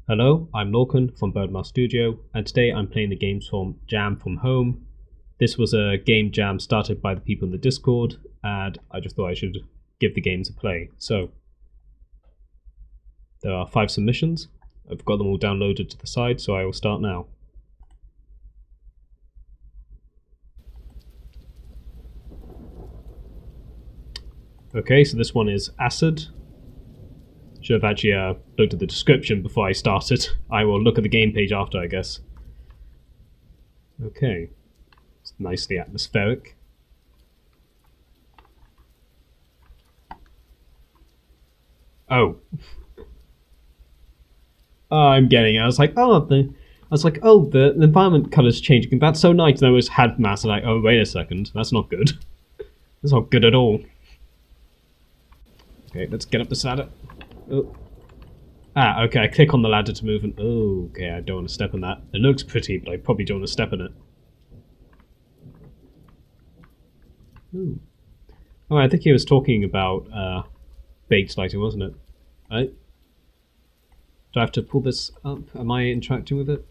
Hello, I'm Lorcan from Birdmouse Studio, and today I'm playing the games from Jam from home. This was a game jam started by the people in the Discord, and I just thought I should give the games a play. So, there are 5 submissions. I've got them all downloaded to the side, so I will start now. Okay, so this one is Acid. Should have actually looked at the description before I started. I will look at the game page after, I guess. Okay. It's nicely atmospheric. Oh. I'm getting it. I was like, the environment color's changing. That's so nice. And I was had mass and oh, wait a second. That's not good. That's not good at all. Okay, let's get up this ladder. Oh. Okay, I click on the ladder to move and... Oh, okay, I don't want to step on that. It looks pretty, but I probably don't want to step on it. Ooh. Oh, I think he was talking about baked lighting, wasn't it? Right? Do I have to pull this up? Am I interacting with it?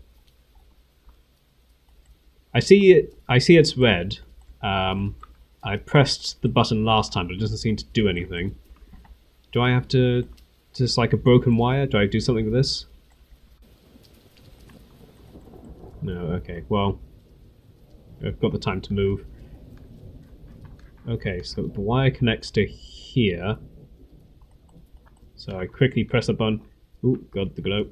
I see it's red. I pressed the button last time, but it doesn't seem to do anything. Do I have to... Just like a broken wire? Do I do something with this? No, okay. Well, I've got the time to move. Okay, so the wire connects to here. So I quickly press the button. Ooh, got the glow.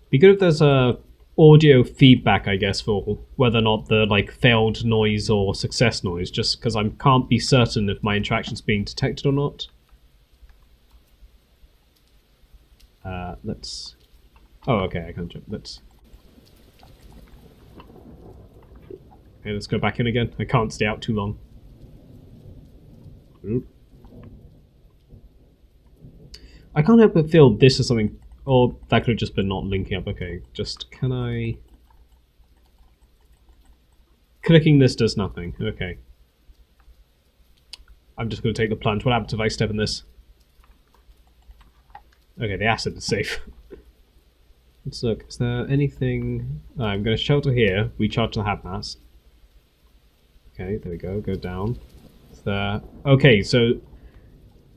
Be good if there's a audio feedback, I guess, for whether or not the failed noise or success noise, just because I can't be certain if my interaction's being detected or not. Let's... Oh, okay, I can't jump. Okay, let's go back in again. I can't stay out too long. Oop. I can't help but feel this is something... Or that could have just been not linking up. Okay, just can I... Clicking this does nothing. Okay. I'm just going to take the plunge. What happens if I step in this? Okay, the acid is safe. Let's look. Is there anything... I'm going to shelter here. Recharge the hab mass. Okay, there we go. Go down. Is there... Okay, so...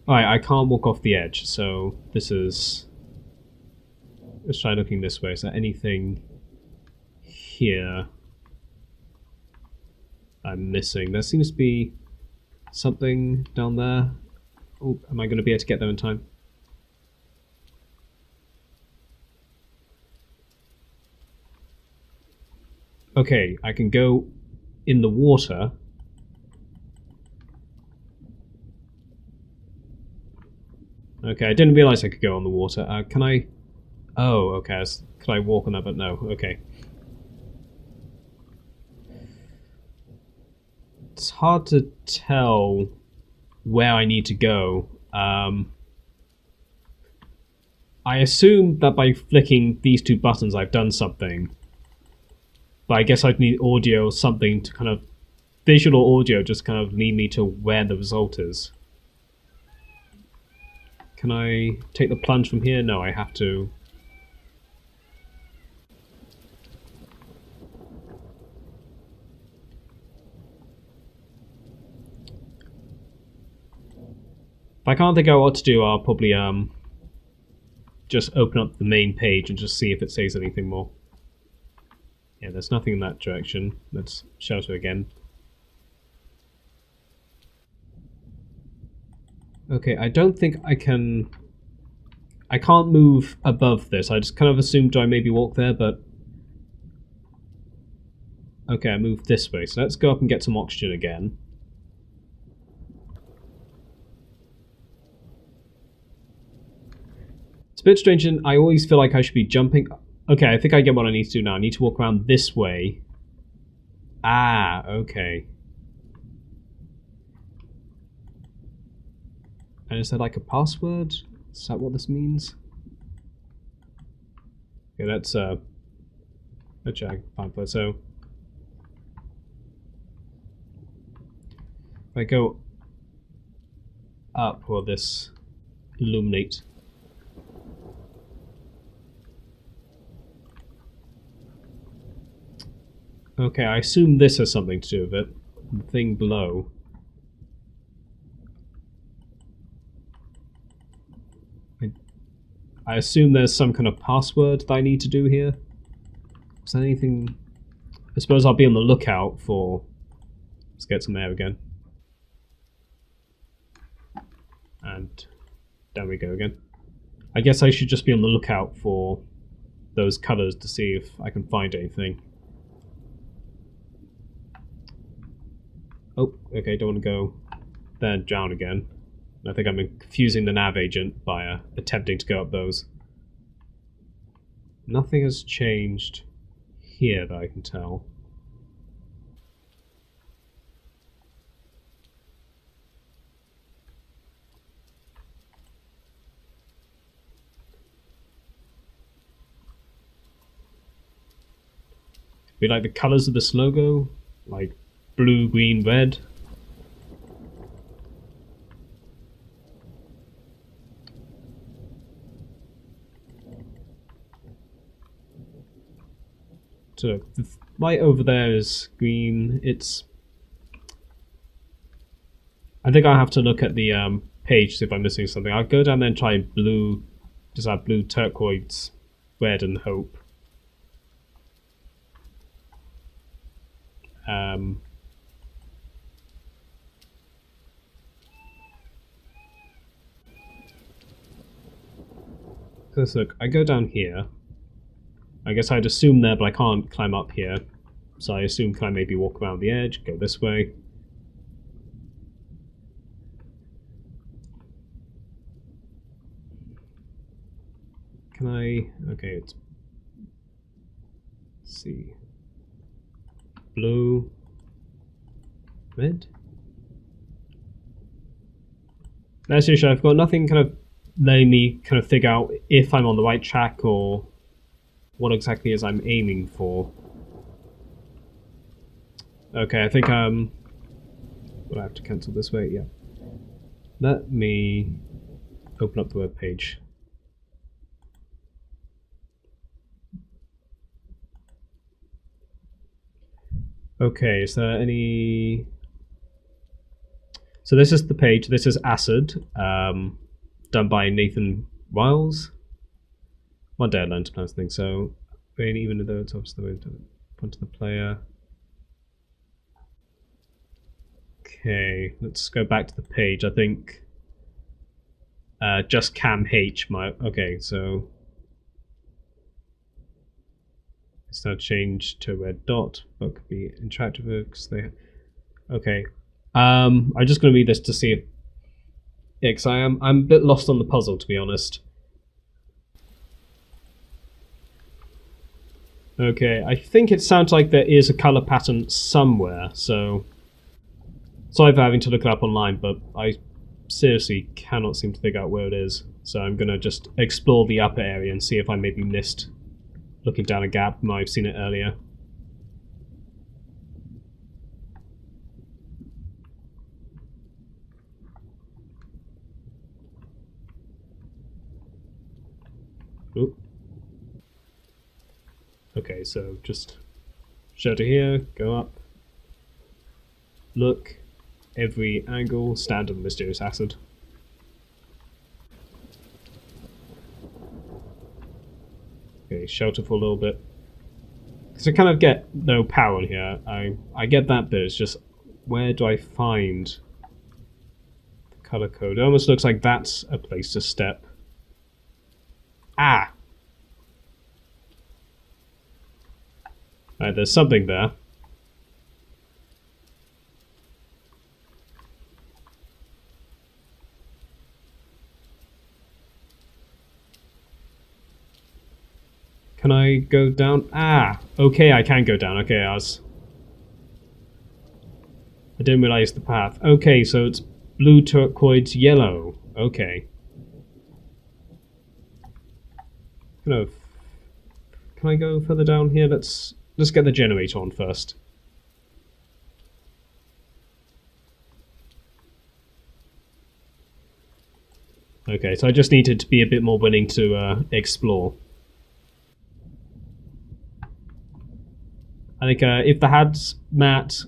Alright, I can't walk off the edge, so this is... Let's try looking this way. Is there anything here I'm missing? There seems to be something down there. Oh, am I going to be able to get there in time? Okay, I can go in the water. Okay, I didn't realize I could go on the water. Can I... Oh, okay. Could I walk on that? But no. Okay. It's hard to tell where I need to go. I assume that by flicking these 2 buttons I've done something. But I guess I'd need audio or something to kind of... Visual or audio just kind of lead me to where the result is. Can I take the plunge from here? No, I have to... If I can't think out what to do, I'll probably just open up the main page and just see if it says anything more. Yeah, there's nothing in that direction. Let's shelter again. Okay, I don't think I can... I can't move above this. I just kind of assumed I maybe walk there, but... Okay, I moved this way, so let's go up and get some oxygen again. It's a bit strange, and I always feel like I should be jumping. Okay, I think I get what I need to do now. I need to walk around this way. Ah, okay. And is there like a password? Is that what this means? Okay, that's a check. So if I go up, or this illuminate. Okay, I assume this has something to do with it. The thing below. I assume there's some kind of password that I need to do here. Is there anything... I suppose I'll be on the lookout for... Let's get some air again. And down we go again. I guess I should just be on the lookout for those colours to see if I can find anything. Oh, okay, don't want to go there down again. I think I'm confusing the nav agent by attempting to go up those. Nothing has changed here that I can tell. We like the colours of this logo, like blue, green, red. So the light over there is green. It's... I think I'll have to look at the page, see if I'm missing something. I'll go down there and try blue, just add blue, turquoise, red, and hope. So look, I go down here. I guess I'd assume there, but I can't climb up here. So I assume can I maybe walk around the edge, go this way. Can I... Okay, let's see. Blue. Red? That's the issue. I've got nothing kind of letting me kind of figure out if I'm on the right track or what exactly is I'm aiming for. Okay, I think will I have to cancel this way? Yeah. Let me open up the web page. Okay, is there any... So this is the page. This is Acid, done by Nathan Wiles. One day I'd learn to pronounce things. So, even though it's obviously the way to point to the player. Okay, let's go back to the page. I think just Cam H might... Okay, so... It's now changed to a red dot, but could be interactive because they... Okay. I'm just going to read this to see if... Yeah, because I'm a bit lost on the puzzle, to be honest. Okay, I think it sounds like there is a colour pattern somewhere, so... Sorry for having to look it up online, but I seriously cannot seem to figure out where it is. So I'm going to just explore the upper area and see if I maybe missed looking down a gap. Might have seen it earlier. Oop. Okay, so just shelter here, go up, look, every angle, stand on mysterious acid. Okay, shelter for a little bit. Because I kind of get no power in here. I get that bit, it's just where do I find the color code? It almost looks like that's a place to step. Ah! Alright, there's something there. Can I go down? Ah! Okay, I can go down. Okay, I didn't realize the path. Okay, so it's blue, turquoise, yellow. Okay. Can I go further down here? Let's get the generator on first. Okay, so I just needed to be a bit more willing to explore. I think if the hazmat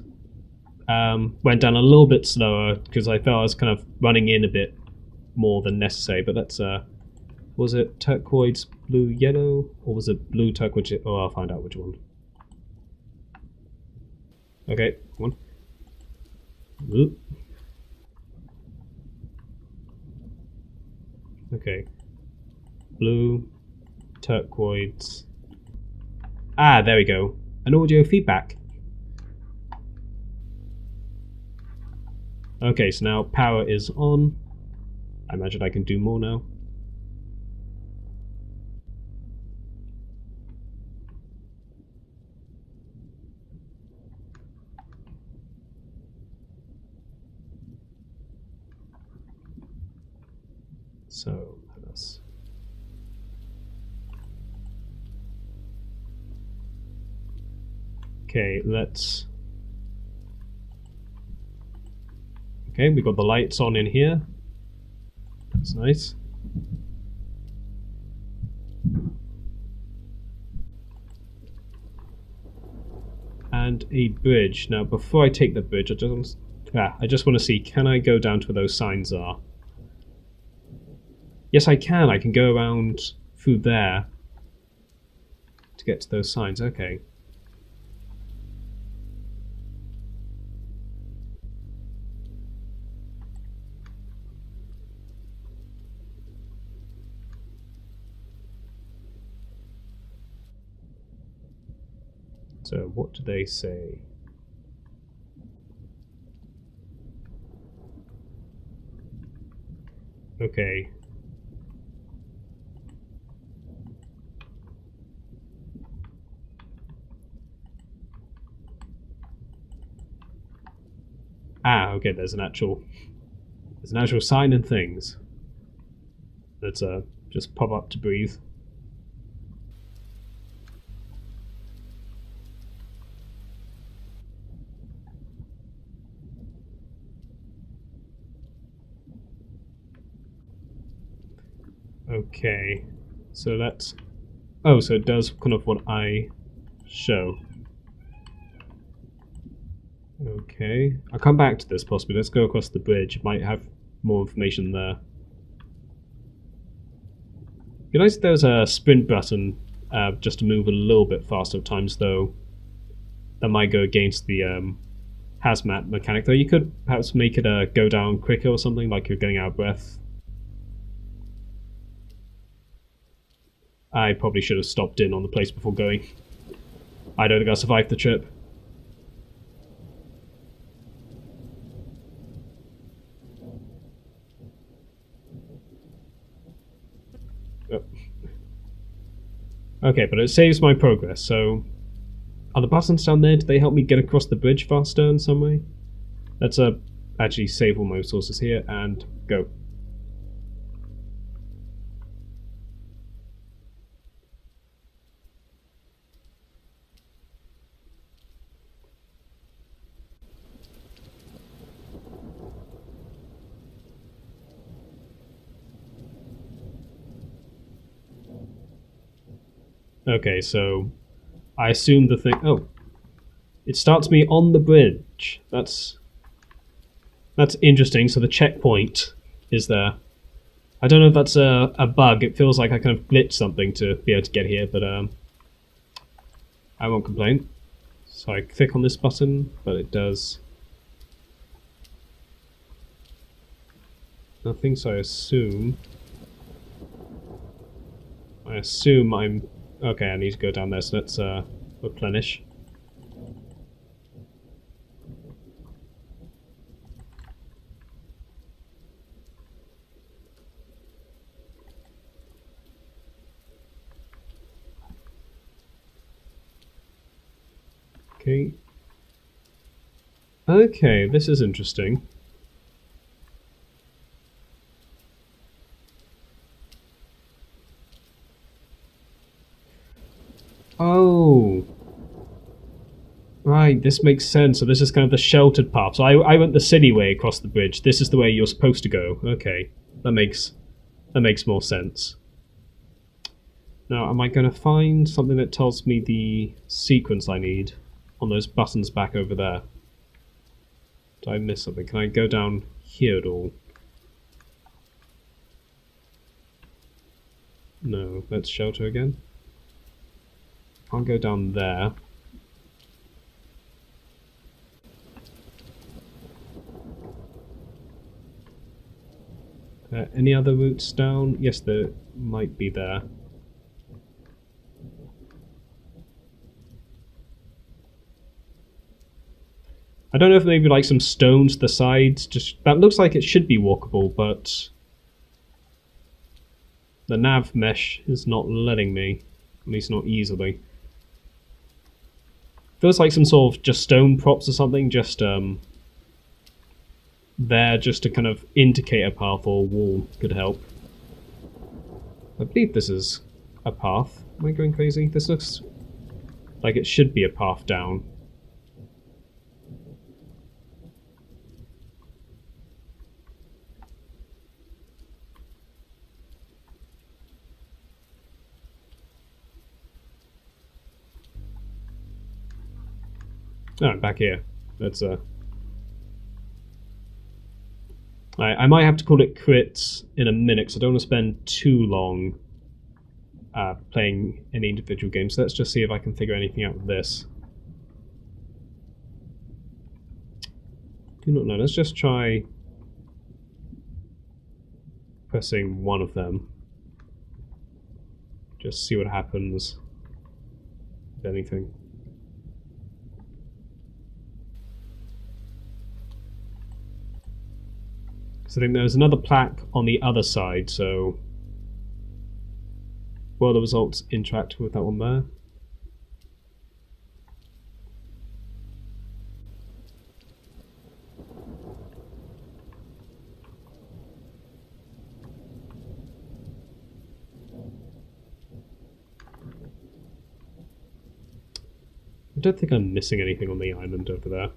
went down a little bit slower, because I felt I was kind of running in a bit more than necessary, but that's was it turquoise, blue, yellow, or was it blue, turquoise? Oh, I'll find out which one. Okay, come on. Ooh. Okay. Blue, turquoise. Ah, there we go. An audio feedback. Okay, so now power is on. I imagine I can do more now. So, let's... Okay, let's... Okay, we got the lights on in here. That's nice. And a bridge. Now, before I take the bridge, I just want to see, can I go down to where those signs are? Yes, I can. I can go around through there to get to those signs. Okay. So, what do they say? Okay. Ah, okay, there's an actual sign and things. Let's just pop up to breathe. Okay, so that's... Oh, so it does kind of what I show. Okay, I'll come back to this possibly. Let's go across the bridge. It might have more information there. You notice there's a sprint button just to move a little bit faster at times, though that might go against the hazmat mechanic. Though you could perhaps make it go down quicker or something, like you're going out of breath. I probably should have stopped in on the place before going. I don't think I'll survive the trip. Oh. Okay, but it saves my progress, so... Are the buttons down there? Do they help me get across the bridge faster in some way? Let's actually save all my resources here and go. Okay, so I assume the thing... Oh. It starts me on the bridge. That's interesting. So the checkpoint is there. I don't know if that's a bug. It feels like I kind of glitched something to be able to get here, but I won't complain. So I click on this button, but it does nothing, so I assume I'm... Okay, I need to go down there, so let's replenish. Okay. Okay, this is interesting. Oh. Right, this makes sense. So this is kind of the sheltered path. So I went the city way across the bridge. This is the way you're supposed to go. Okay. That makes That makes more sense. Now, am I going to find something that tells me the sequence I need on those buttons back over there? Did I miss something? Can I go down here at all? No, let's shelter again. Can't go down there. Any other routes down? Yes, there might be there. I don't know if maybe like some stones to the sides. Just that looks like it should be walkable, but the nav mesh is not letting me, at least not easily. Feels like some sort of just stone props or something, just there just to kind of indicate a path, or a wall could help. I believe this is a path. Am I going crazy? This looks like it should be a path down. Oh, back here. That's I might have to call it quits in a minute, because I don't want to spend too long playing any individual game. So let's just see if I can figure anything out with this. Do not know. Let's just try pressing one of them. Just see what happens, if anything. So I think there's another plaque on the other side, so will the results interact with that one there? I don't think I'm missing anything on the island over there.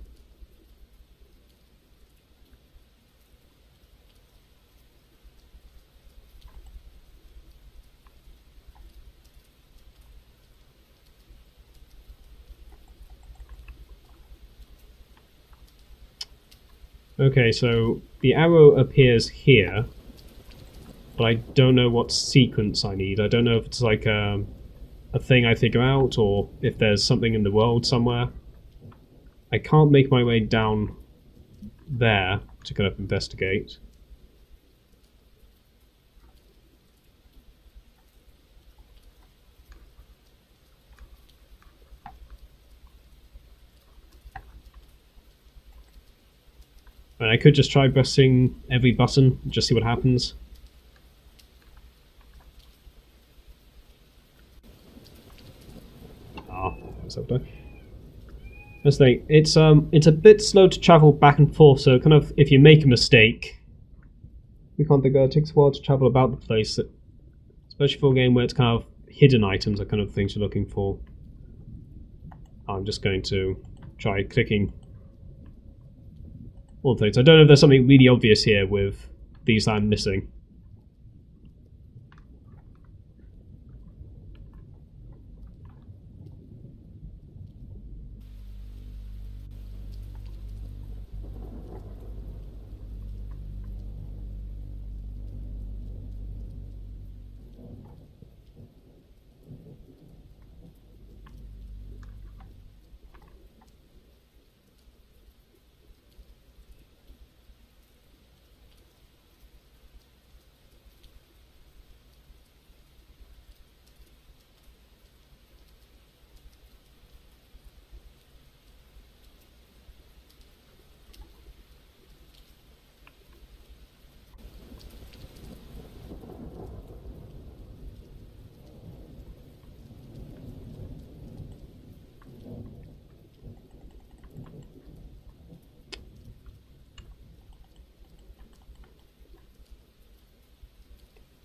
Okay, so the arrow appears here, but I don't know what sequence I need. I don't know if it's like a thing I figure out, or if there's something in the world somewhere. I can't make my way down there to kind of investigate. And I could just try pressing every button, just see what happens. Ah, that's okay. That's the thing. It's a bit slow to travel back and forth. So kind of if you make a mistake, we can't think. It takes a while to travel about the place, especially for a game where it's kind of hidden items are kind of things you're looking for. I'm just going to try clicking all things. I don't know if there's something really obvious here with these I'm missing.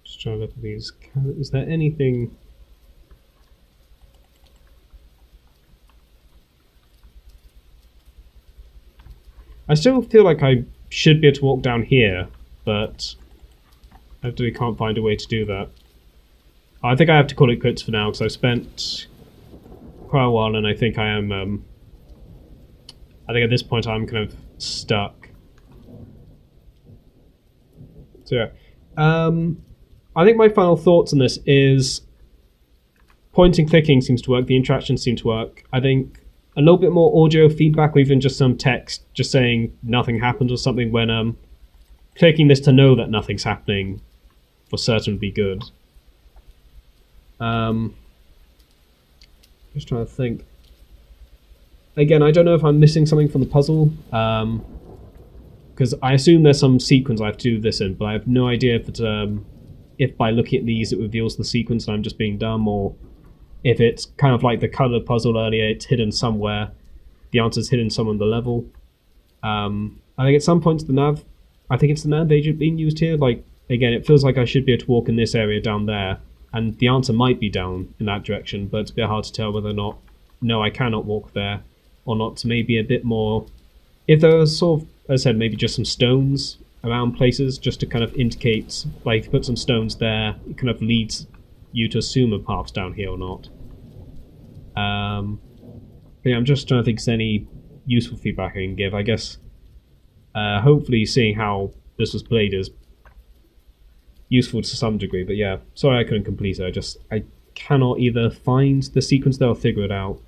Just trying to look at these. Is there anything? I still feel like I should be able to walk down here, but I really can't find a way to do that. I think I have to call it quits for now because I've spent quite a while, and I think I am. I think at this point I'm kind of stuck. So yeah, I think my final thoughts on this is point and clicking seems to work. The interactions seem to work. I think a little bit more audio feedback, or even just some text, just saying nothing happened or something when clicking this to know that nothing's happening for certain would be good. Just trying to think. Again, I don't know if I'm missing something from the puzzle, because I assume there's some sequence I have to do this in, but I have no idea if by looking at these it reveals the sequence and I'm just being dumb, or if it's kind of like the color puzzle earlier, it's hidden somewhere. The answer's hidden somewhere on the level. I think at some points I think it's the NAND agent being used here. Like, again, it feels like I should be able to walk in this area down there, and the answer might be down in that direction, but it's a bit hard to tell whether or not, no, I cannot walk there, or not. To maybe a bit more, if there was sort of, as I said, maybe just some stones around places, just to kind of indicate, like, if you put some stones there, it kind of leads you to assume a path's down here or not. But yeah, I'm just trying to think if there's any useful feedback I can give. I guess, hopefully seeing how this was played is useful to some degree, but yeah, sorry I couldn't complete it. I cannot either find the sequence there or figure it out,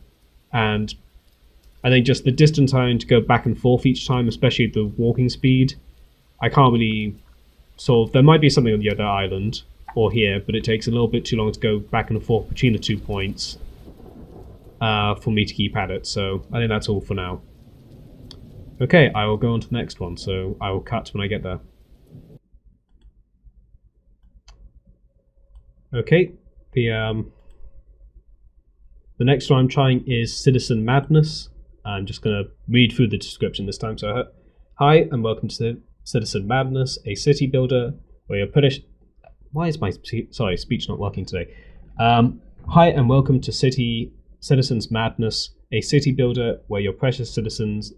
and I think just the distance time to go back and forth each time, especially the walking speed, I can't really solve. There might be something on the other island or here, but it takes a little bit too long to go back and forth between the 2 points for me to keep at it, so I think that's all for now. Okay, I will go on to the next one, so I will cut when I get there. Okay, the next one I'm trying is Citizen Madness. I'm just going to read through the description this time. So, hi, and welcome to Citizen Madness, a city builder where you're British. Why is my speech not working today? Hi, and welcome to Citizens Madness, a city builder where your precious citizens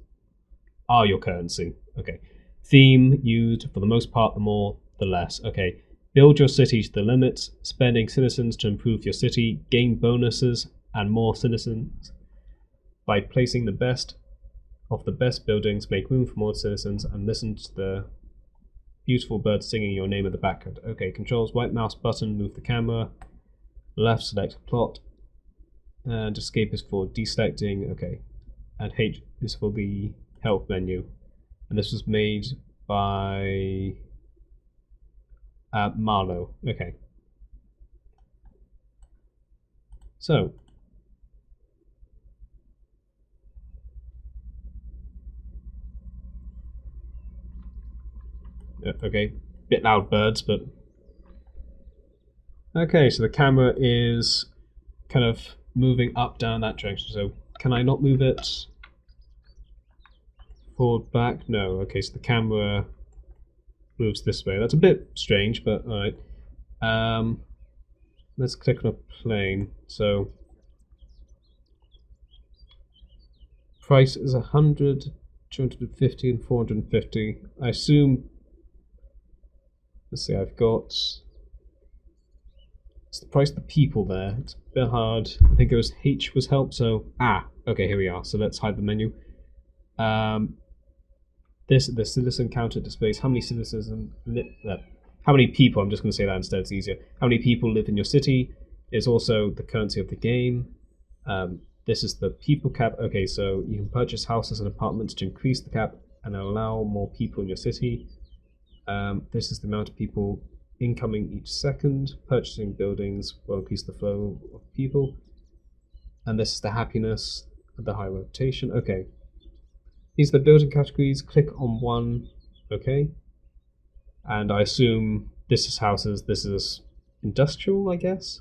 are your currency. Okay. Theme used for the most part, the more, the less. Okay. Build your city to the limits, spending citizens to improve your city, gain bonuses and more citizens by placing the best of the best buildings, make room for more citizens, and listen to the beautiful birds singing your name in the background. Okay, controls, right mouse button, move the camera, left select plot, and escape is for deselecting, okay, and H is for the help menu. And this was made by Marlowe. Okay. So. Okay. Bit loud birds, but. Okay, so the camera is kind of moving up, down that direction. So can I not move it forward, back? No. Okay, so the camera moves this way. That's a bit strange, but alright. Let's click on a plane. So price is 100, 250, and 450. I assume. Let's see. I've got. It's the price of the people there. It's a bit hard. I think it was H was help. So okay, here we are. So let's hide the menu. The citizen counter displays how many citizens, how many people. I'm just going to say that instead. It's easier. How many people live in your city is also the currency of the game. This is the people cap. Okay, so you can purchase houses and apartments to increase the cap and allow more people in your city. This is the amount of people incoming each second. Purchasing buildings will increase the flow of people. And this is the happiness, the high rotation. Okay. These are the building categories. Click on one. Okay. And I assume this is houses. This is industrial, I guess.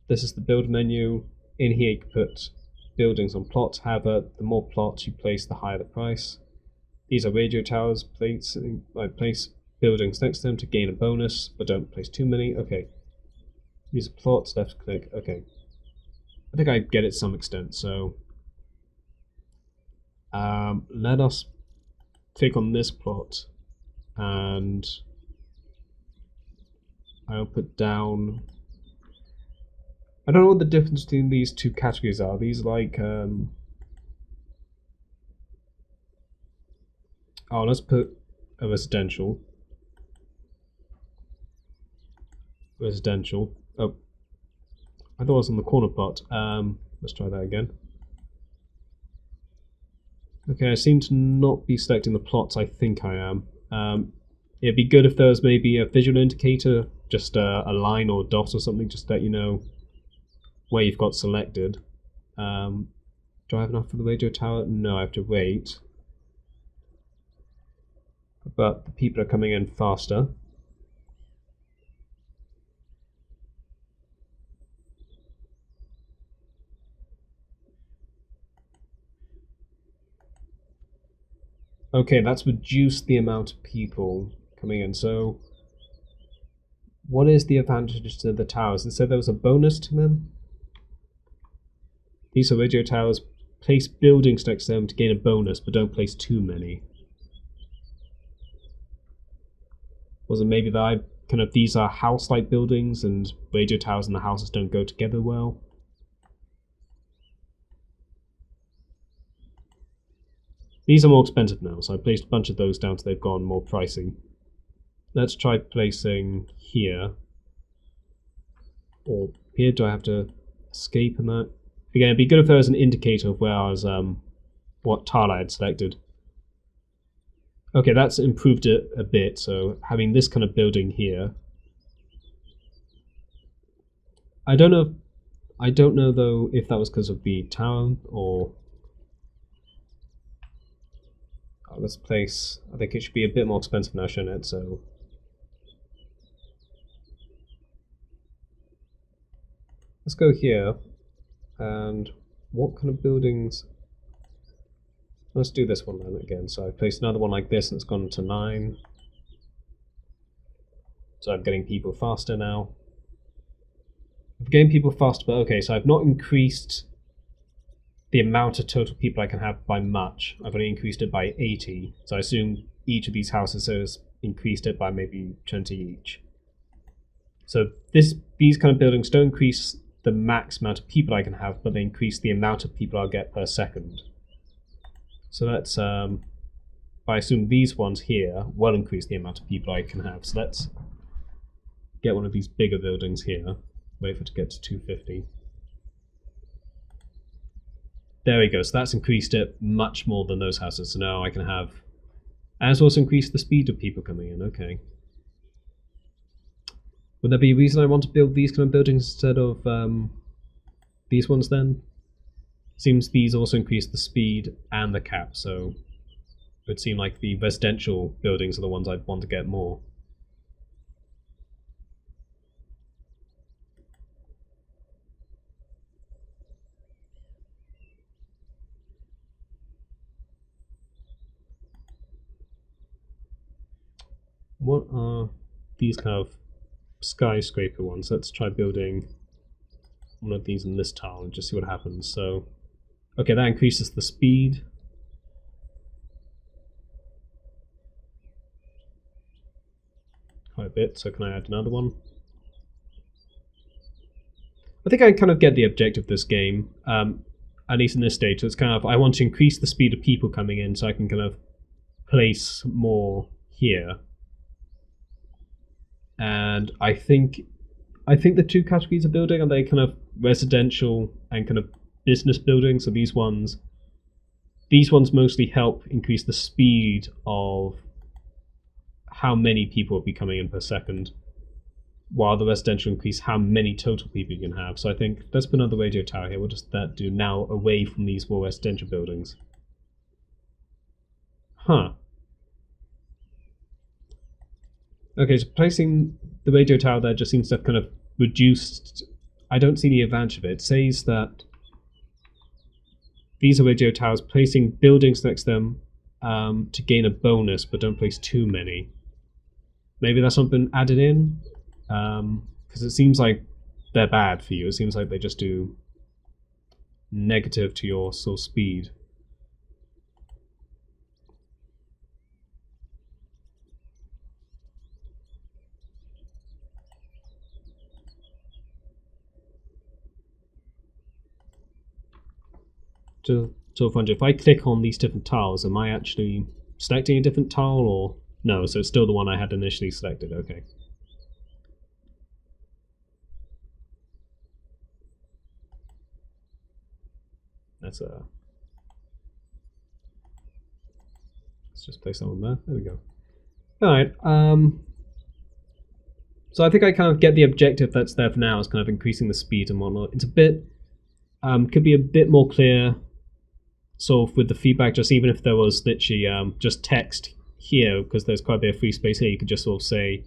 This is the build menu. In here you can put buildings on plots. However, the more plots you place, the higher the price. These are radio towers. Place buildings next to them to gain a bonus, but don't place too many. Okay. These are plots. Left click. Okay. I think I get it to some extent. So let us click on this plot and I'll put down. I don't know what the difference between these two categories are. These like oh, let's put a residential. Residential. Oh, I thought it was on the corner plot. Let's try that again. Okay, I seem to not be selecting the plots I think I am. It'd be good if there was maybe a visual indicator, just a line or dot or something, just to let you know where you've got selected. Do I have enough for the radio tower? No, I have to wait. But the people are coming in faster. Okay, that's reduced the amount of people coming in. So, what is the advantage to the towers? It said there was a bonus to them. These are radio towers. Place buildings next to them to gain a bonus, but don't place too many. Was it maybe that these are house-like buildings and radio towers and the houses don't go together well? These are more expensive now, so I placed a bunch of those down so they've gone more pricey. Let's try placing here. Or here, do I have to escape in that? Again, it'd be good if there was an indicator of where I was, what tile I had selected. Okay, that's improved it a bit, so having this kind of building here. I don't know though if that was because of the tower or... Oh, let's place... I think it should be a bit more expensive now, shouldn't it? So... let's go here. And what kind of buildings... Let's do this one then again. So I placed another one like this and it's gone to 9. So I'm getting people faster now. I'm getting people faster, but okay, so I've not increased the amount of total people I can have by much. I've only increased it by 80. So I assume each of these houses has increased it by maybe 20 each. So these kind of buildings don't increase the max amount of people I can have, but they increase the amount of people I'll get per second. So that's, I assume these ones here will increase the amount of people I can have. So let's get one of these bigger buildings here. Wait for it to get to 250. There we go, so that's increased it much more than those houses. So now I can have, and it's also increased the speed of people coming in, okay. Would there be a reason I want to build these kind of buildings instead of these ones then? Seems these also increase the speed and the cap, so it would seem like the residential buildings are the ones I'd want to get more. What are these kind of skyscraper ones? Let's try building one of these in this tile and just see what happens. So, okay, that increases the speed. Quite a bit, so can I add another one? I think I kind of get the objective of this game, at least in this stage. So it's kind of, I want to increase the speed of people coming in so I can kind of place more here. And I think the two categories of building are they kind of residential and kind of business building. So these ones mostly help increase the speed of how many people will be coming in per second, while the residential increase how many total people you can have. So I think let's put another radio tower here. What does that do now away from these more residential buildings? Huh. Okay, so placing the radio tower there just seems to have kind of reduced... I don't see the advantage of it. It says that these are radio towers, placing buildings next to them to gain a bonus, but don't place too many. Maybe that's something added in? Because it seems like they're bad for you. It seems like they just do negative to your sort of speed. to sort of wonder, if I click on these different tiles, am I actually selecting a different tile, or no? So it's still the one I had initially selected. Okay. Let's just place that one there. There we go. All right. So I think I kind of get the objective that's there for now, is kind of increasing the speed and whatnot. It's a bit could be a bit more clear, sort of with the feedback. Just even if there was literally just text here, because there's quite a bit of free space here, you could just sort of say,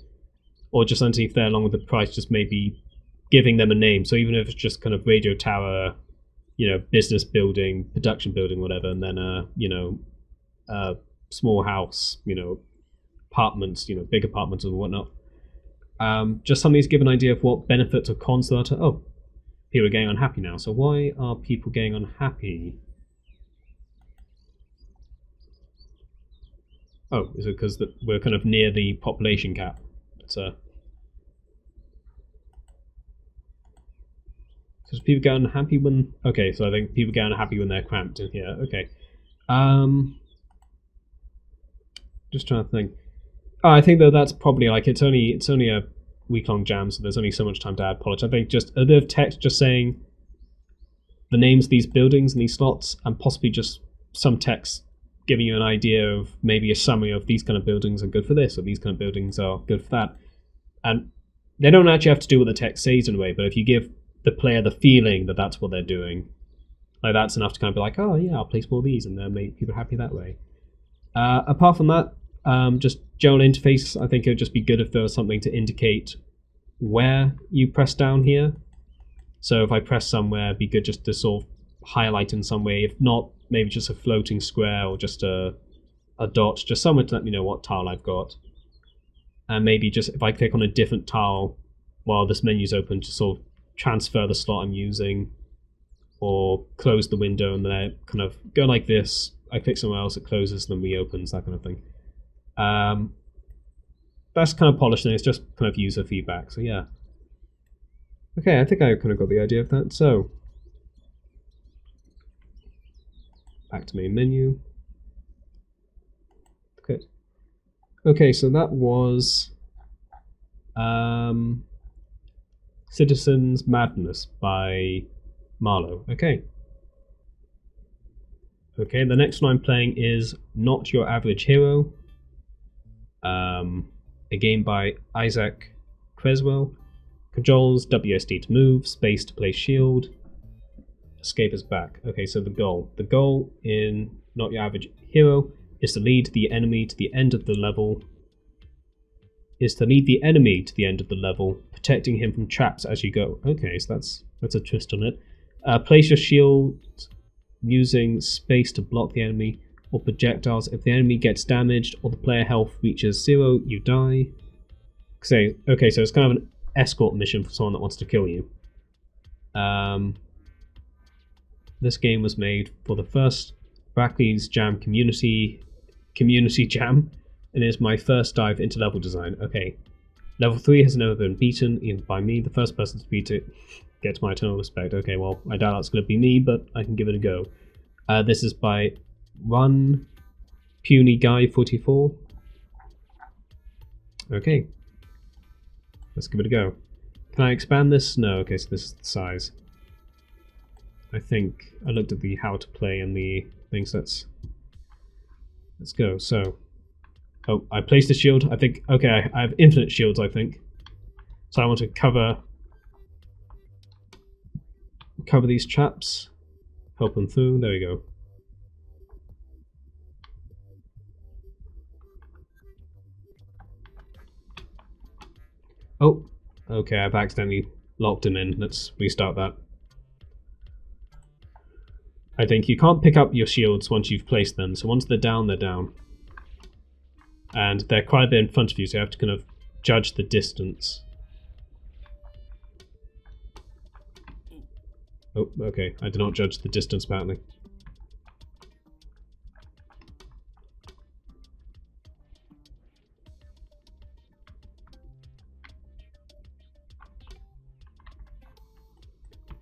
or just underneath there, along with the price, just maybe giving them a name. So even if it's just kind of radio tower, business building, production building, whatever, and then small house, apartments, big apartments and whatnot. Just something to give an idea of what benefits or cons there are to. Oh, people are getting unhappy now. So why are people getting unhappy? Oh, is it because we're kind of near the population cap? So people get unhappy when... Okay, so I think people get unhappy when they're cramped in here. Okay. Just trying to think. Oh, I think though that's probably like it's only a week-long jam, so there's only so much time to add polish. I think just a bit of text just saying the names of these buildings and these slots, and possibly just some text giving you an idea of maybe a summary of these kind of buildings are good for this, or these kind of buildings are good for that. And they don't actually have to do what the text says in a way, but if you give the player the feeling that that's what they're doing, like that's enough to kind of be like, oh yeah, I'll place more of these, and then make people happy that way. Apart from that, just general interface, I think it would just be good if there was something to indicate where you press down here. So if I press somewhere, it'd be good just to sort of highlight in some way. If not, maybe just a floating square or just a dot, just somewhere to let me know what tile I've got. And maybe just if I click on a different tile while this menu's open, to sort of transfer the slot I'm using, or close the window and then I kind of go like this. I click somewhere else, it closes, then reopens, that kind of thing. That's kind of polished, and it's just kind of user feedback, so yeah. Okay, I think I kind of got the idea of that. So back to main menu. Good. Okay, so that was Citizens Madness by Marlowe. Okay. Okay, the next one I'm playing is Not Your Average Hero. A game by Isaac Creswell. Controls WSD to move, space to place shield, escape is back. Okay, so the goal. The goal in Not Your Average Hero is to lead the enemy to the end of the level. Protecting him from traps as you go. Okay, so that's a twist on it. Place your shield using space to block the enemy or projectiles. If the enemy gets damaged or the player health reaches 0, you die. Okay, so it's kind of an escort mission for someone that wants to kill you. This game was made for the first Brackley's Jam community jam, and is my first dive into level design. Okay, level 3 has never been beaten, even by me. The first person to beat it gets my eternal respect. Okay, well, I doubt that's going to be me, but I can give it a go. This is by Run Puny Guy 44. Okay, let's give it a go. Can I expand this? No. Okay, so this is the size. I think I looked at the how to play and the things. Let's go. So, oh, I placed a shield. I think. Okay, I have infinite shields, I think. So I want to cover these traps. Help them through. There we go. Oh, okay, I've accidentally locked him in. Let's restart that. I think you can't pick up your shields once you've placed them, so once they're down, they're down. And they're quite a bit in front of you, so you have to kind of judge the distance. Oh, okay, I did not judge the distance apparently.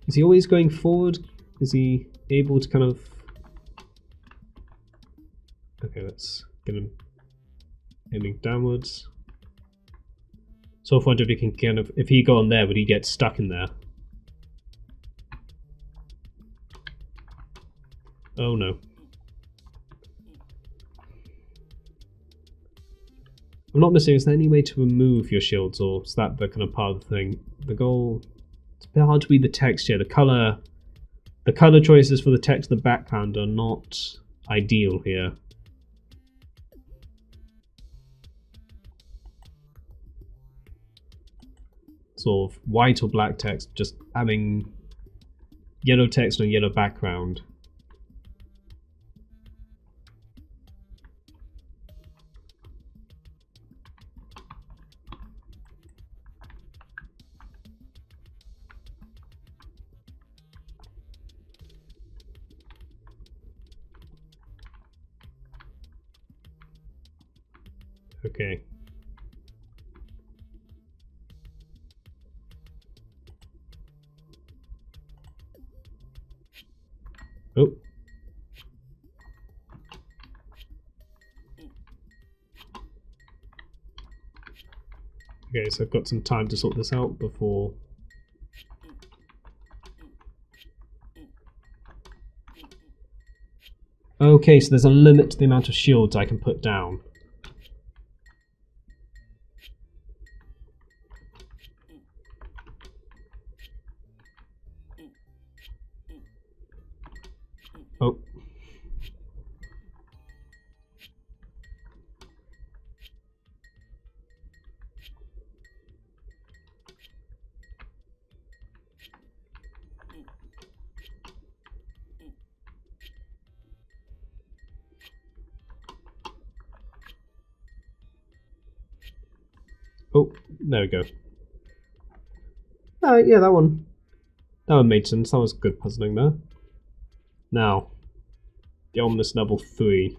Is he always going forward? Is he able to kind of Get him aiming downwards. So I wonder if he can kind of, if he got on there, would he get stuck in there? Oh no. I'm not missing, is there any way to remove your shields, or is that the kind of part of the thing? The goal, it's a bit hard to read the texture. The color choices for the text in the background are not ideal here. Sort of white or black text, just having yellow text on a yellow background. Okay. Oh. Okay, so I've got some time to sort this out before... Okay, so there's a limit to the amount of shields I can put down. Oh. Oh, there we go. Yeah, that one made sense. That was good puzzling there. Now, get on this level 3.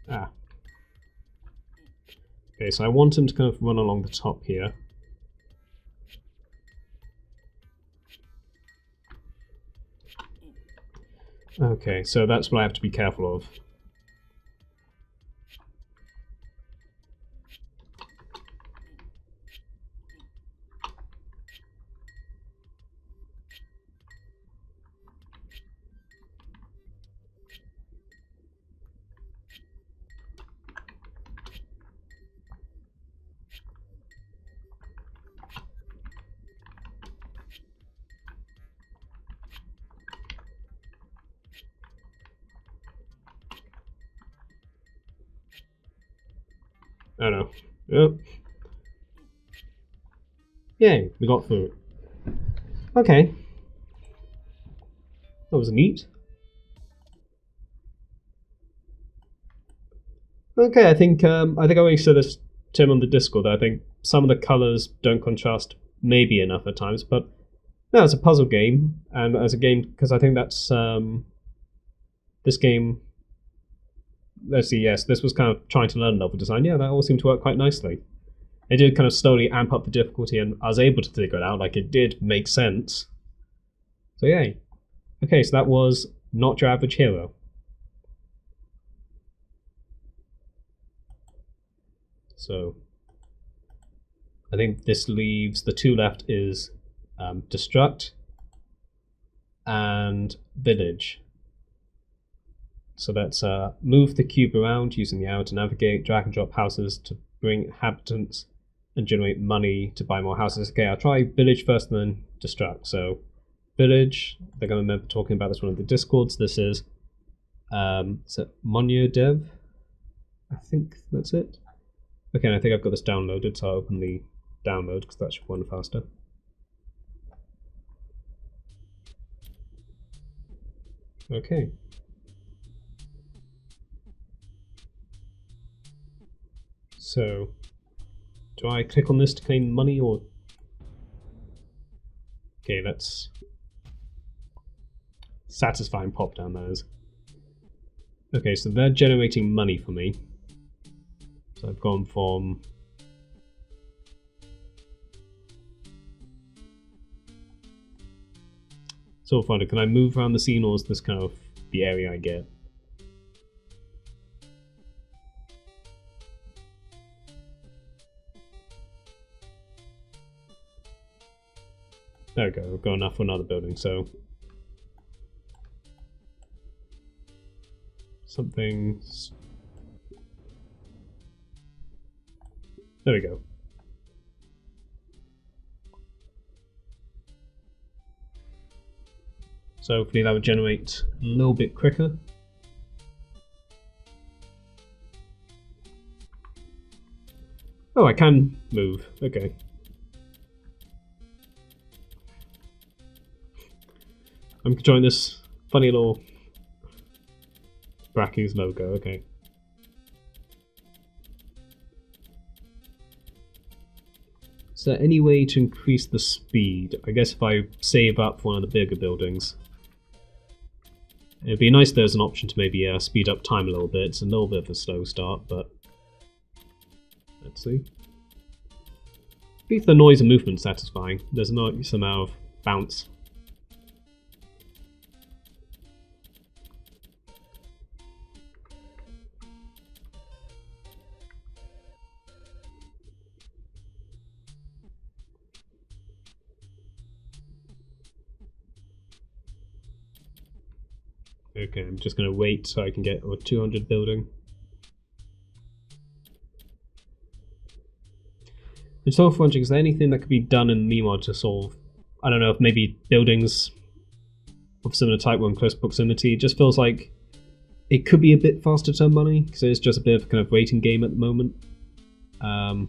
Ah. Okay, so I want him to kind of run along the top here. Okay, so that's what I have to be careful of. Oh no. Oh. Yay, we got through it. Okay. That was neat. Okay, I think I already said this to him on the Discord. I think some of the colours don't contrast maybe enough at times, but no, it's a puzzle game, and as a game, because I think that's this game. Let's see, yes, this was kind of trying to learn level design. Yeah, that all seemed to work quite nicely. It did kind of slowly amp up the difficulty, and I was able to figure it out. Like, it did make sense. So, yay. Okay, so that was Not Your Average Hero. So, I think this leaves, the 2 left is Destruct and Village. So let's move the cube around using the arrow to navigate, drag and drop houses to bring inhabitants, and generate money to buy more houses. Okay, I'll try Village first and then Destruct. So Village, they're going to remember talking about this one in the Discords. This is it Monio Dev? I think that's it. Okay, and I think I've got this downloaded, so I'll open the download because that should run faster. Okay. So, do I click on this to claim money or... Okay, that's... Satisfying pop down there is. Okay, so they're generating money for me. So I've gone from... sort of wonder, can I move around the scene, or is this kind of the area I get? There we go, we've got enough for another building, so... something... There we go. So hopefully that would generate a little bit quicker. Oh, I can move. Okay. I'm controlling this funny little Bracky's logo. Okay. Is there any way to increase the speed? I guess if I save up one of the bigger buildings. It'd be nice if there's an option to maybe speed up time a little bit. It's a little bit of a slow start, but let's see. At least the noise and movement satisfying. There's not some amount of bounce. Okay, I'm just going to wait so I can get a 200 building. I'm sort of wondering, is there anything that could be done in the meanwhile to sort of, I don't know, if maybe buildings of similar type were in close proximity? It just feels like it could be a bit faster to earn money, because it's just a bit of a kind of waiting game at the moment. I'm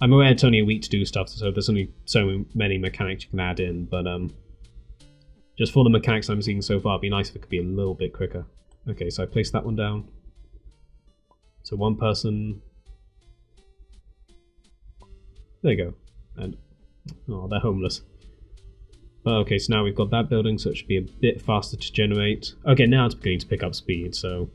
aware it's only a week to do stuff, so there's only so many mechanics you can add in, but just for the mechanics I'm seeing so far, it'd be nice if it could be a little bit quicker. Okay, so I placed that one down. So one person... There you go. And... oh, they're homeless. Okay, so now we've got that building, so it should be a bit faster to generate. Okay, now it's beginning to pick up speed, so...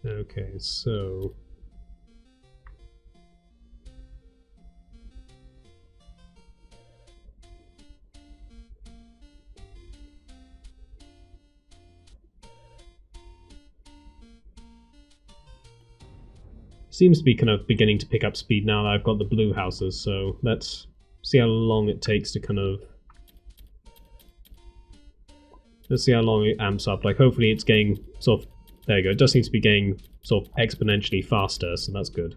Okay, so... seems to be kind of beginning to pick up speed now that I've got the blue houses, so let's see how long it takes to kind of... let's see how long it amps up. Like, hopefully it's getting sort of... there you go, it does seem to be getting sort of exponentially faster, so that's good.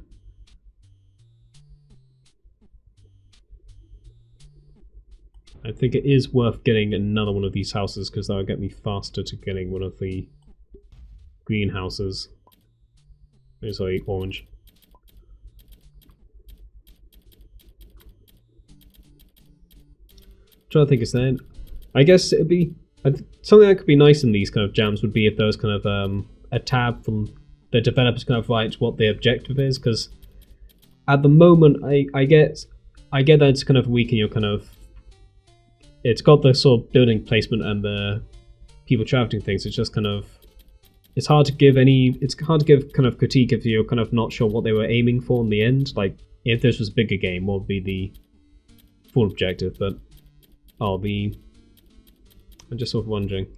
I think it is worth getting another one of these houses, because that'll get me faster to getting one of the greenhouses. Oh, sorry, orange. I'm trying to think, is there... I guess it'd be... something that could be nice in these kind of jams would be if there was kind of a tab from the developers kind of write what the objective is, because at the moment I get that it's kind of weak in your kind of... it's got the sort of building placement and the people traveling things. It's just kind of... it's hard to give kind of critique if you're kind of not sure what they were aiming for in the end. Like, if this was a bigger game, what would be the full objective? But I'm just sort of wondering.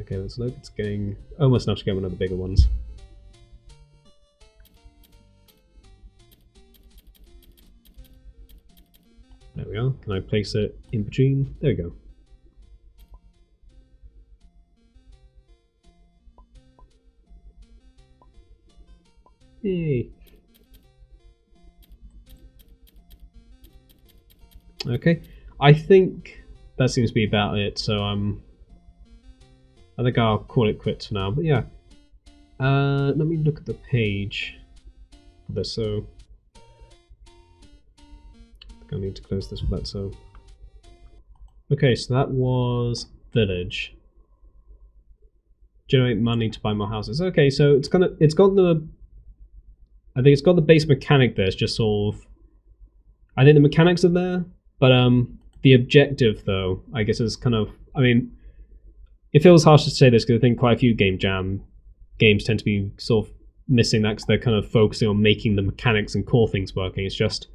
Okay, let's look. It's getting almost enough to get one of the bigger ones. There we are. Can I place it in between? There we go. Yay. Okay, I think that seems to be about it, so I think I'll call it quits for now, but yeah. Let me look at the page for this, so... I think I need to close this with that, so... Okay, so that was village. Generate money to buy more houses. Okay, so it's got the, I think it's got the base mechanic there. It's just sort of, I think the mechanics are there, but the objective though, I guess is kind of, I mean, it feels harsh to say this because I think quite a few GameJam games tend to be sort of missing that because they're kind of focusing on making the mechanics and core things working. It's just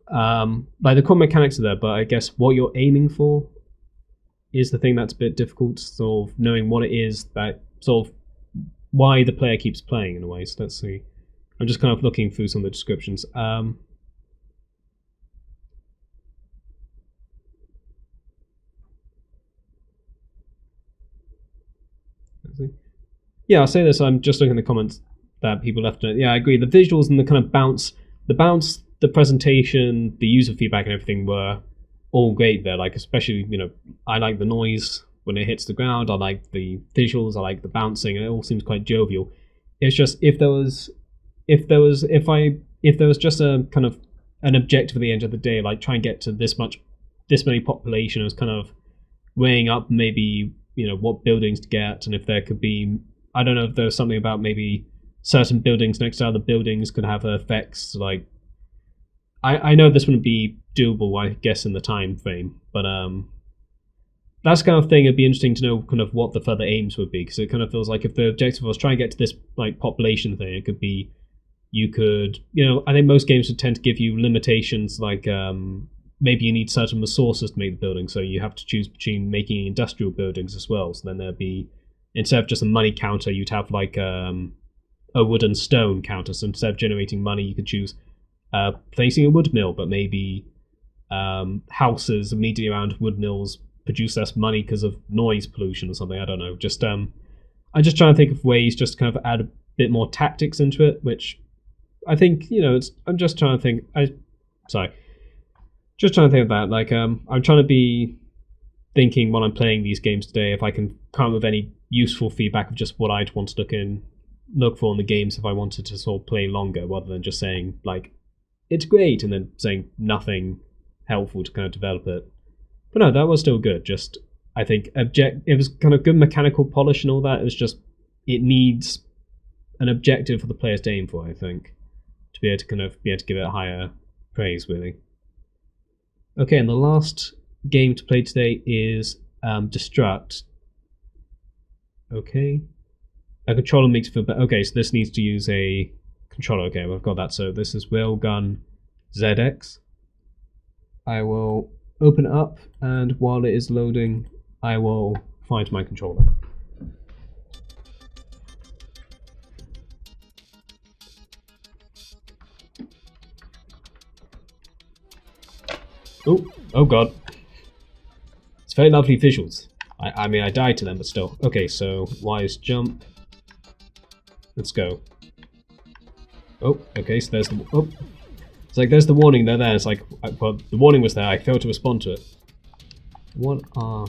like the core mechanics are there, but I guess what you're aiming for is the thing that's a bit difficult, sort of knowing what it is that sort of why the player keeps playing in a way. So let's see. I'm just kind of looking through some of the descriptions. Yeah, I'll say this. I'm just looking at the comments that people left. Yeah, I agree. The visuals and the kind of bounce, the presentation, the user feedback, and everything were all great there. Like, especially, I like the noise when it hits the ground. I like the visuals. I like the bouncing, and it all seems quite jovial. It's just if there was just a kind of an objective at the end of the day, like try and get to this many population, it was kind of weighing up maybe what buildings to get, and if there could be, I don't know if there's something about maybe certain buildings next to other buildings could have effects. Like, I know this wouldn't be doable, I guess, in the time frame, but that's the kind of thing. It'd be interesting to know kind of what the further aims would be, because it kind of feels like if the objective was trying to get to this like population thing, it could be you could, I think most games would tend to give you limitations, like maybe you need certain resources to make the building, so you have to choose between making industrial buildings as well. So then there'd be, instead of just a money counter, you'd have like a wood and stone counter. So instead of generating money, you could choose placing a wood mill, but maybe houses immediately around wood mills produce less money because of noise pollution or something. I don't know. Just I'm just trying to think of ways just to kind of add a bit more tactics into it, which I think I'm just trying to think. Just trying to think of that. Like I'm trying to be thinking while I'm playing these games today if I can come up with any useful feedback of just what I'd want to look for in the games if I wanted to sort of play longer, rather than just saying like it's great and then saying nothing helpful to kind of develop it. But no, that was still good. Just I think it was kind of good mechanical polish and all that. It was just it needs an objective for the players to aim for, I think, to be able to give it a higher praise, really. Okay, and the last game to play today is Destruct. Okay. A controller makes it feel better. Okay, so this needs to use a controller. Okay, well, I've got that. So this is Railgun ZX. I will open it up, and while it is loading, I will find my controller. Oh god. It's very lovely visuals. I mean, I died to them, but still. Okay, so Y is jump. Let's go. Oh, okay, so there's the... Oh. It's like, there's the warning there. It's like, well, the warning was there. I failed to respond to it. What are...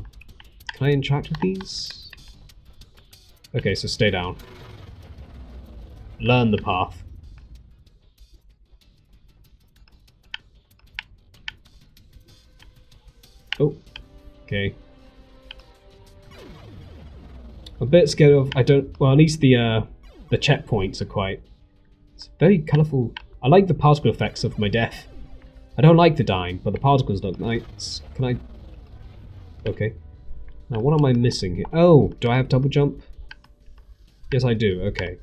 Can I interact with these? Okay, so stay down. Learn the path. Oh, okay. I'm a bit scared of... Well, at least the checkpoints are quite... It's very colourful. I like the particle effects of my death. I don't like the dying, but the particles look nice. Can I... Okay. Now, what am I missing here? Oh, do I have double jump? Yes, I do. Okay.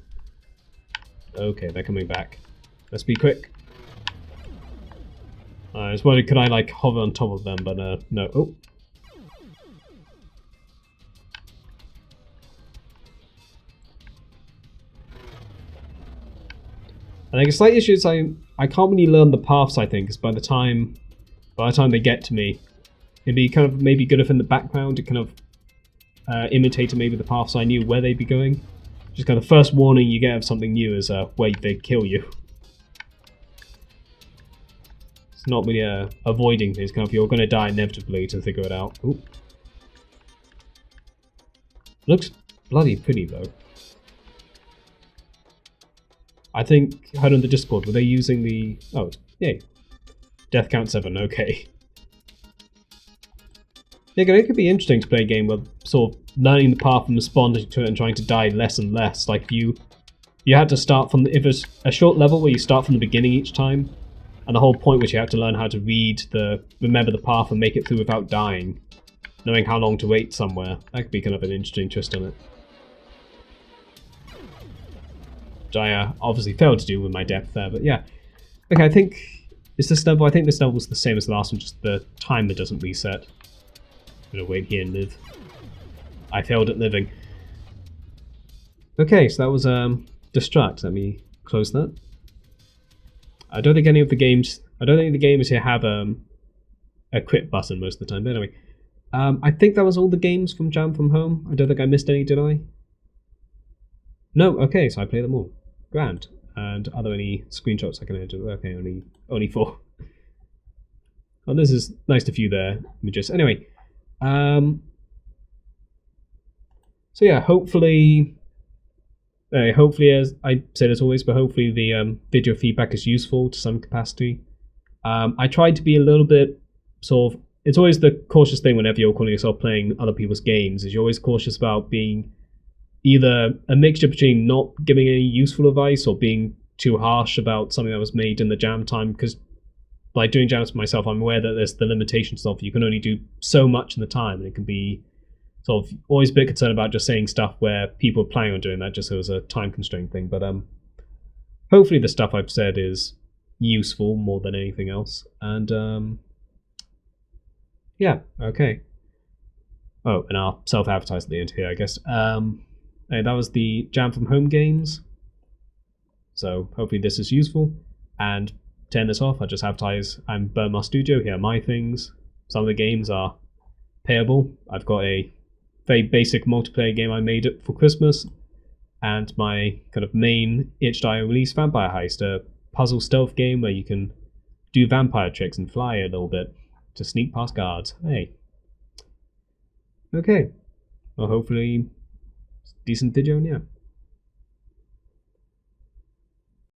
Okay, they're coming back. Let's be quick. I was wondering, could I, like, hover on top of them, but no. Oh. I think a slight issue is I can't really learn the paths, I think, because by the time they get to me, it'd be kind of maybe good if in the background it kind of imitated maybe the paths I knew where they'd be going. Just kind of the first warning you get of something new is where they kill you. It's not really avoiding things, kind of you're going to die inevitably to figure it out. Ooh. Looks bloody pretty though. I think, heard on the Discord, were they using the... Oh, yay. Death count 7, okay. Yeah, it could be interesting to play a game where sort of learning the path and responding to it and trying to die less and less. Like you had to start from if it's a short level where you start from the beginning each time, and the whole point was you had to learn how to remember the path and make it through without dying, knowing how long to wait somewhere. That could be kind of an interesting twist on it. Which I obviously failed to do with my depth there, but yeah. Okay, I think is this level. I think this level's the same as the last one, just the timer doesn't reset. I'm gonna wait here and live. I failed at living. Okay, so that was Distract. Let me close that. I don't think any of the games. I don't think the games here have a quit button most of the time. But anyway, I think that was all the games from Jam from Home. I don't think I missed any, did I? No. Okay, so I played them all. Grand. And are there any screenshots I can enter? Okay, only 4. Oh, this is nice to view there. Images. Anyway, so yeah, hopefully, as I said as always, but hopefully the video feedback is useful to some capacity. I tried to be a little bit sort of. It's always the cautious thing whenever you're calling yourself playing other people's games. Is you're always cautious about being either a mixture between not giving any useful advice or being too harsh about something that was made in the jam time. Because by doing jams for myself, I'm aware that there's the limitations of you can only do so much in the time, and it can be sort of always a bit concerned about just saying stuff where people are planning on doing that just so it's a time constraint thing. But hopefully the stuff I've said is useful more than anything else. And yeah, okay. Oh, and I'll self-advertise at the end here, I guess. Hey, that was the Jam from Home games. So hopefully this is useful. And to end this off, I just advertise I'm Burnmar Studio. Here are my things. Some of the games are payable. I've got a very basic multiplayer game I made for Christmas, and my kind of main itch.io release, Vampire Heist, a puzzle stealth game where you can do vampire tricks and fly a little bit to sneak past guards. Hey. Okay. Well, hopefully, decent video, and yeah.